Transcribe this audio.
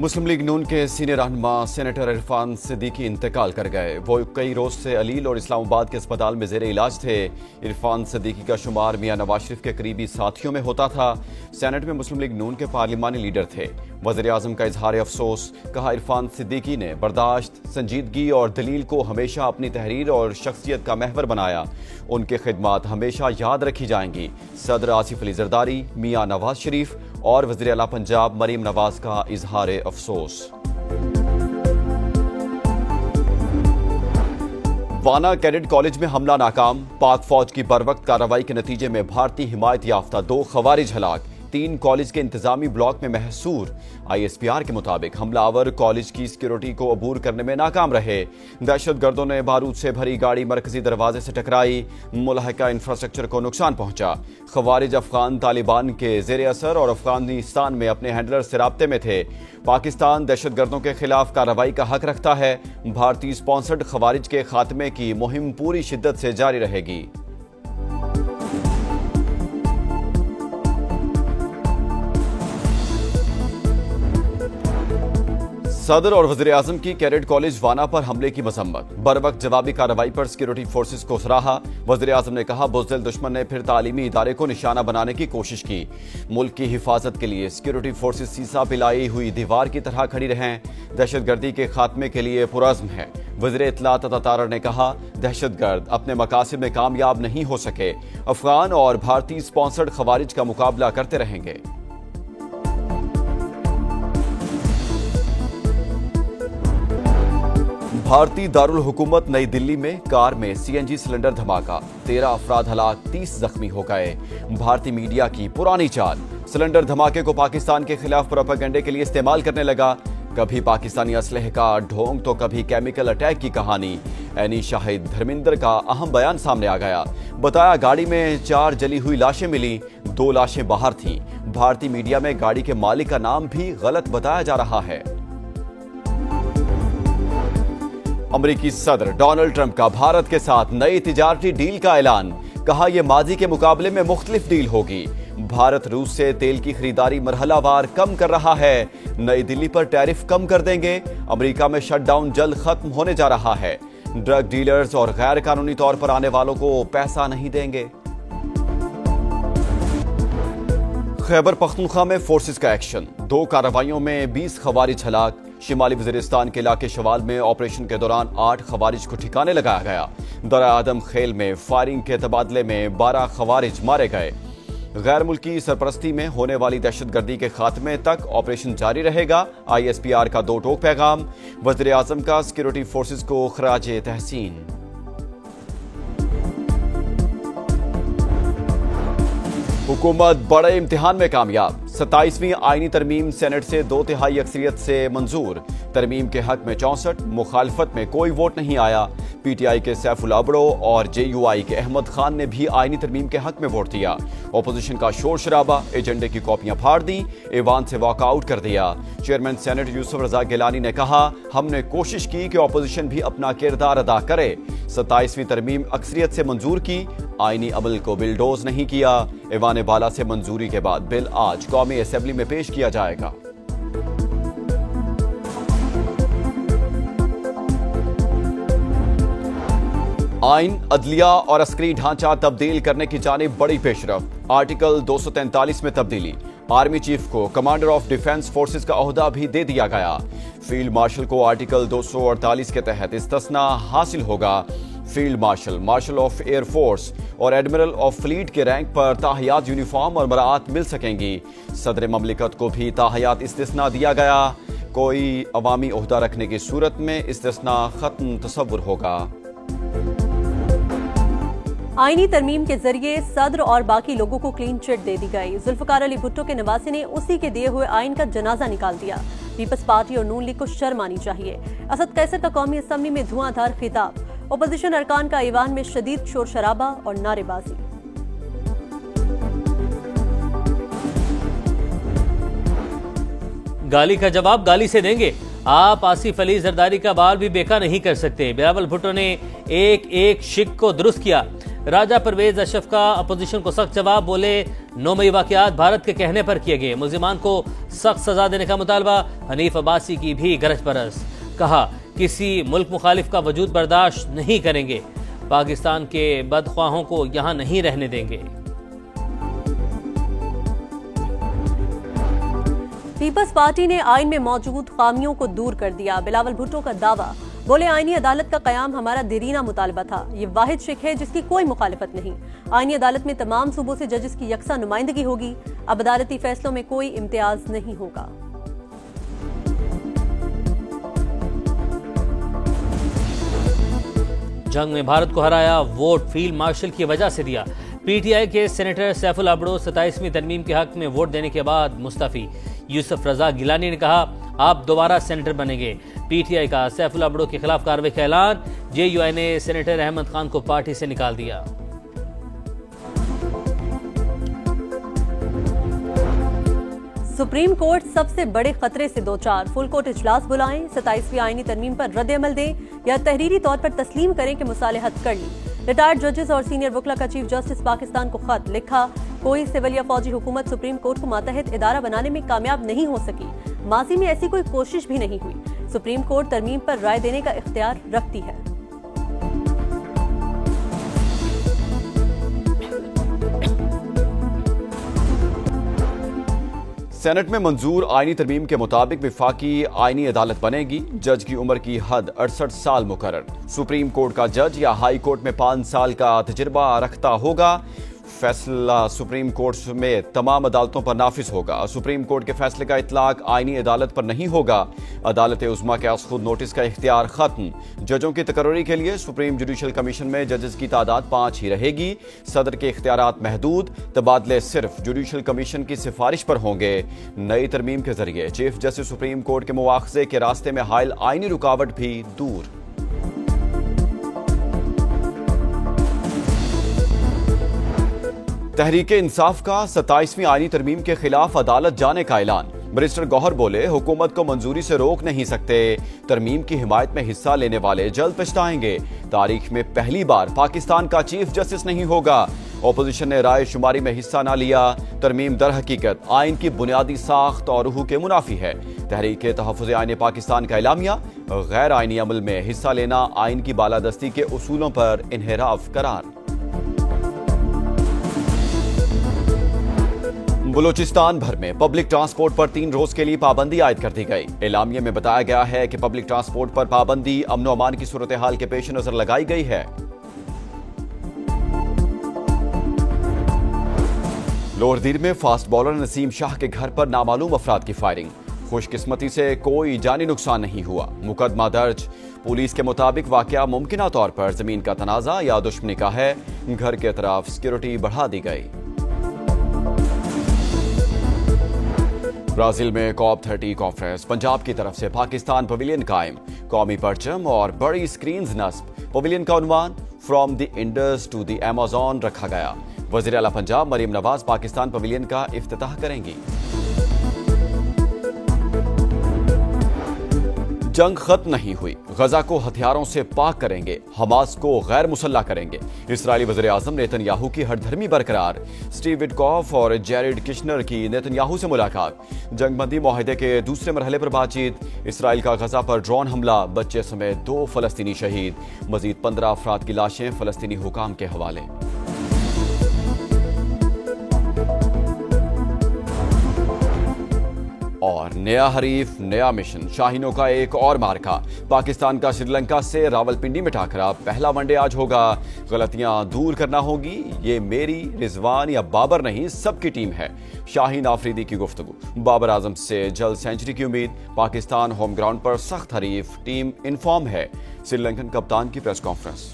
मुस्लिम league नून के senior रहनुमा senator Irfan Siddiqui इंतकाल कर गए। वो कई रोज से अलील और इस्लामाबाद के अस्पताल में जेरे इलाज थे। इरफान सिद्दीकी का शुमार मियां नवाज शरीफ के करीबी साथियों में होता था। सेनेट में मुस्लिम लीग नून के पार्लिमानी लीडर थे। वज़ीर आज़म का इजहार अफसोस, कहा इरफान सिद्दीकी ने बर्दाश्त, संजीदगी और दलील को हमेशा अपनी तहरीर और शख्सियत का महवर बनाया। उनकी खिदमात हमेशा याद रखी जाएंगी। सदर आसिफ अली जरदारी, मियां नवाज शरीफ और वज़ीर आला पंजाब मरीम नवाज का इजहार अफसोस। वाना कैडेट कॉलेज में हमला नाकाम। पाक फौज की बरवक्त कार्रवाई के नतीजे में भारतीय हिमायत याफ्ता 2 खवारिज हलाक। 3 कॉलेज के इंतजामी ब्लॉक में महसूर। ISPR के मुताबिक हमलावर कॉलेज की सिक्योरिटी को अबूर करने में नाकाम रहे। दहशतगर्दों ने बारूद से भरी गाड़ी मरकजी दरवाजे से टकराई। मुल्हका इंफ्रास्ट्रक्चर को नुकसान पहुंचा। खवारिज अफगान तालिबान के जेर असर और अफगानिस्तान में अपने हैंडलर से राब्ते में थे। पाकिस्तान दहशतगर्दों के खिलाफ कार्रवाई का हक रखता है। भारतीय स्पॉन्सर्ड खवारिज के खात्मे की मुहिम पूरी शिद्दत से जारी रहेगी। सदर और वज़ीर आज़म की कैडेट कॉलेज वाना पर हमले की मजम्मत। बर वक्त जवाबी कार्रवाई पर सिक्योरिटी फोर्सेस को सराहा। वज़ीर आज़म ने कहा, बुज़दिल दुश्मन ने फिर तालीमी इदारे को निशाना बनाने की कोशिश की। मुल्क की हिफाजत के लिए सिक्योरिटी फोर्सेस सीसा पिलाई हुई दीवार की तरह खड़ी रहें। दहशतगर्दी के खात्मे के लिए पुरअज़्म है। वज़ीर इत्तलात अता तारर ने कहा, दहशतगर्द अपने मकासद में कामयाब नहीं हो सके। अफगान और भारतीय स्पॉन्सर्ड खवारिज का मुकाबला करते रहेंगे। भारतीय दारुल हुकूमत नई दिल्ली में कार में CNG सिलेंडर धमाका। 13 अफराद हलाक, 30 जख्मी हो गए। भारतीय मीडिया की पुरानी चाल, सिलेंडर धमाके को पाकिस्तान के खिलाफ प्रोपेगेंडे के लिए इस्तेमाल करने लगा। कभी पाकिस्तानी असलहे का ढोंग तो कभी केमिकल अटैक की कहानी। एनी शाहिद धर्मेंद्र का अहम बयान सामने आ गया। बताया, गाड़ी में 4 जली हुई लाशें मिली, 2 लाशें बाहर थीं। भारतीय मीडिया में गाड़ी के मालिक का नाम भी गलत बताया जा रहा है। अमेरिकी सदर डोनाल्ड ट्रंप का भारत के साथ नई तिजारती डील का ऐलान। कहा, यह माजी के मुकाबले में मुख्तलिफ डील होगी। भारत रूस से तेल की खरीदारी मरहलावार कम कर रहा है। नई दिल्ली पर टैरिफ कम कर देंगे। अमेरिका में शटडाउन जल्द खत्म होने जा रहा है। ड्रग डीलर्स और गैर कानूनी तौर पर आने वालों को पैसा नहीं देंगे। खैबर पख्तूनख्वा में फोर्सेस का एक्शन। 2 कार्रवाइयों में 20 खवारिज हलाक। शिमाली वजीरिस्तान के इलाके शवाल में ऑपरेशन के दौरान 8 खवारिज को ठिकाने लगाया गया। दरा आदम खेल में फायरिंग के तबादले में 12 खवारिज मारे गए। गैर मुल्की सरपरस्ती में होने वाली दहशतगर्दी के खात्मे तक ऑपरेशन जारी रहेगा। ISPR का 2 टोक पैगाम। वज़ीर आज़म का सिक्योरिटी फोर्सेस को खराजे तहसीन। हुकूमत बड़े इम्तिहान में कामयाब। 27वीं आईनी तरमीम सेनेट से 2/3 अक्सरियत से मंजूर। तरमीम के हक में 64, मुखालफत में कोई वोट नहीं आया। PTI के सैफुल अबड़ो और JUI के अहमद खान ने भी आईनी तरमीम के हक में वोट दिया। अपोजिशन का शोर शराबा, एजेंडे की कॉपियां फाड़ दी, ऐवान से वॉकआउट कर दिया। चेयरमैन सेनेट यूसुफ रजा गिलानी ने कहा, हमने कोशिश की कि अपोजिशन भी अपना किरदार अदा करे। 27वीं तरमीम अक्सरियत से मंजूर की। आईनी अमल को बिलडोज नहीं किया। ऐवान बाला से मंजूरी के बाद बिल आज कौमी असेंबली में पेश किया जाएगा। आइन, अदलिया और अस्करी ढांचा तब्दील करने की जानिब बड़ी पेशरफ। आर्टिकल 243 में तब्दीली। आर्मी चीफ को कमांडर ऑफ डिफेंस फोर्सेस का ओहदा भी दे दिया गया। फील्ड मार्शल को आर्टिकल 248 के तहत इस्तिस्ना हासिल होगा। Field marshal, marshal of air force और एडमिरल ऑफ फ्लीट के रैंक पर ताहयात यूनिफॉर्म और मराआत मिल सकेंगी। सदर ममलिकत को भी ताहयात इस्तिस्ना दिया गया। कोई अवामी ओहदा रखने की सूरत में इस्तिस्ना खत्म तसव्वुर होगा। आईनी तरमीम के जरिए सदर और बाकी लोगों को क्लीन चिट दे दी गई। जुल्फकार अली भुट्टो के नवासे ने उसी के दिए हुए आइन का जनाजा निकाल दिया। पीपल्स पार्टी और नून लीग को शर्म आनी चाहिए। असद कैसर का कौमी असम्बली में धुआंधार खिताब। ओपोजिशन अरकान का ईवान में शदीद शोर शराबा और नारेबाजी। गाली का जवाब गाली से देंगे। आप आसिफ अली जरदारी का बाल भी बेका नहीं कर सकते। बिलावल भुट्टो ने एक शिक को दुरुस्त किया। राजा परवेज अशरफ का अपोजिशन को सख्त जवाब, बोले 9 मई वाकयात भारत के कहने पर किए गए, मुल्जिमान को सख्त सजा देने का मुतालबा। हनीफ अब्बासी की भी गरज परस, कहा किसी मुल्क मुखालिफ का वजूद बर्दाश्त नहीं करेंगे, पाकिस्तान के बदख्वाहों को यहां नहीं रहने देंगे। पीपल्स पार्टी ने आइन में मौजूद खामियों को दूर कर दिया, बिलावल भुट्टो का दावा, बोले आईनी अदालत का कयाम हमारा देरीना मुतालबा था, ये वाहिद शिक है जिसकी कोई मुखालिफत नहीं। आईनी अदालत में तमाम सूबों से जजेस की यकसा नुमाइंदगी होगी, अब अदालती फैसलों में कोई इम्तियाज नहीं होगा। जंग में भारत को हराया, वोट फील्ड मार्शल की वजह से दिया। पीटीआई के सेनेटर सैफुल अबड़ो 27वीं तरमीम के हक में वोट देने के बाद मुस्तफी। यूसुफ रजा गिलानी ने कहा आप दोबारा सेनेटर बनेंगे। पीटीआई का सैफुल अबड़ो के खिलाफ कार्रवाई का ऐलान। जेयूआई ने सेनेटर अहमद खान को पार्टी से निकाल दिया। सुप्रीम कोर्ट सबसे बड़े खतरे से दो चार, फुल कोर्ट इजलास बुलाएं, 27वीं आईनी तरमीम पर रद्द-ए-अमल दें या तहरीरी तौर पर तस्लीम करें कि मुसालहत कर ली। रिटायर्ड जजेस और सीनियर वकला का चीफ जस्टिस पाकिस्तान को खत लिखा, कोई सिविल या फौजी हुकूमत सुप्रीम कोर्ट को मातहत इदारा बनाने में कामयाब नहीं हो सकी, माजी में ऐसी कोई कोशिश भी नहीं हुई। सुप्रीम कोर्ट तरमीम पर राय देने का इख्तियार रखती है। सेनेट में मंजूर आईनी तरमीम के मुताबिक विफाकी आईनी अदालत बनेगी। जज की उम्र की हद 68 साल मुकर्रर। सुप्रीम कोर्ट का जज या हाई कोर्ट में 5 साल का तजुर्बा रखता होगा। फैसला सुप्रीम कोर्ट में तमाम अदालतों पर नाफिज होगा। सुप्रीम कोर्ट के फैसले का इतलाक आईनी अदालत पर नहीं होगा। अदालत उज़्मा के खुद नोटिस का इख्तियार खत्म। जजों की तकर्री के लिए सुप्रीम जुडिशल कमीशन में जजेस की तादाद 5 ही रहेगी। सदर के इख्तियारात महदूद, तबादले सिर्फ जुडिशल कमीशन की सिफारिश पर होंगे। नई तरमीम के जरिए चीफ जस्टिस सुप्रीम कोर्ट के मुआवजे के रास्ते में हायल आईनी रुकावट भी दूर। तहरीके इंसाफ का 27वीं आईनी तरमीम के खिलाफ अदालत जाने का ऐलान। बैरिस्टर गौहर बोले हुकूमत को मंजूरी से रोक नहीं सकते, तरमीम की हिमायत में हिस्सा लेने वाले जल्द पछताएंगे। तारीख में पहली बार पाकिस्तान का चीफ जस्टिस नहीं होगा। ओपोजिशन ने राय शुमारी में हिस्सा न लिया। तरमीम दर हकीकत आइन की बुनियादी साख्त और रूह के मुनाफी है। तहरीक तहफ़्फ़ुज़ आइन पाकिस्तान का एलामिया, गैर आइनी अमल में हिस्सा लेना आइन की बालादस्ती के उसूलों पर इन्हिराफ करार। बलूचिस्तान भर में पब्लिक ट्रांसपोर्ट पर 3 रोज के लिए पाबंदी आयद कर दी गई। एलामिया में बताया गया है कि पब्लिक ट्रांसपोर्ट पर पाबंदी अमन अमान की सूरत हाल के पेश नजर लगाई गई है। लोअर दीर में फास्ट बॉलर नसीम शाह के घर पर नामालूम अफराद की फायरिंग। खुशकिस्मती से कोई जानी नुकसान नहीं हुआ। मुकदमा दर्ज। पुलिस के मुताबिक वाकया मुमकिना तौर पर जमीन का तनाजा या दुश्मनी का है। घर के अतराफ सिक्योरिटी बढ़ा दी गई। ब्राजील में COP30 कॉन्फ्रेंस। पंजाब की तरफ से पाकिस्तान पवेलियन कायम। कौमी परचम और बड़ी स्क्रीन्स नस्ब। पवेलियन का उन्वान from the Indus to the Amazon रखा गया। वज़ीर आला पंजाब मरीम नवाज पाकिस्तान पवेलियन का इफ्तिताह करेंगी। जंग खत्म नहीं हुई। गजा को हथियारों से पाक करेंगे, हमास को गैर मुसल्ला करेंगे। इस्राएली वज़ीर आज़म नेतन्याहू की हठधर्मी बरकरार। स्टीव विटकॉफ और जैरेड किशनर की नेतन्याहू से मुलाकात। जंगबंदी मुआहदे के दूसरे मरहले पर बातचीत। इसराइल का गजा पर ड्रोन हमला, बच्चे समेत 2 फलस्तीनी शहीद। मजीद 15 अफराद की लाशें फलस्तीनी हुकाम के हवाले। और नया हरीफ नया मिशन, शाहीनों का एक और मार्का। पाकिस्तान का श्रीलंका से रावलपिंडी में टाकरा। पहला वनडे आज होगा। गलतियां दूर करना होगी। ये मेरी, रिजवान या बाबर नहीं, सबकी टीम है। शाहीन आफरीदी की गुफ्तगू। बाबर आजम से जल्द सेंचुरी की उम्मीद। पाकिस्तान होम ग्राउंड पर सख्त हरीफ, टीम इन्फॉर्म है। श्रीलंकन कप्तान की प्रेस कॉन्फ्रेंस।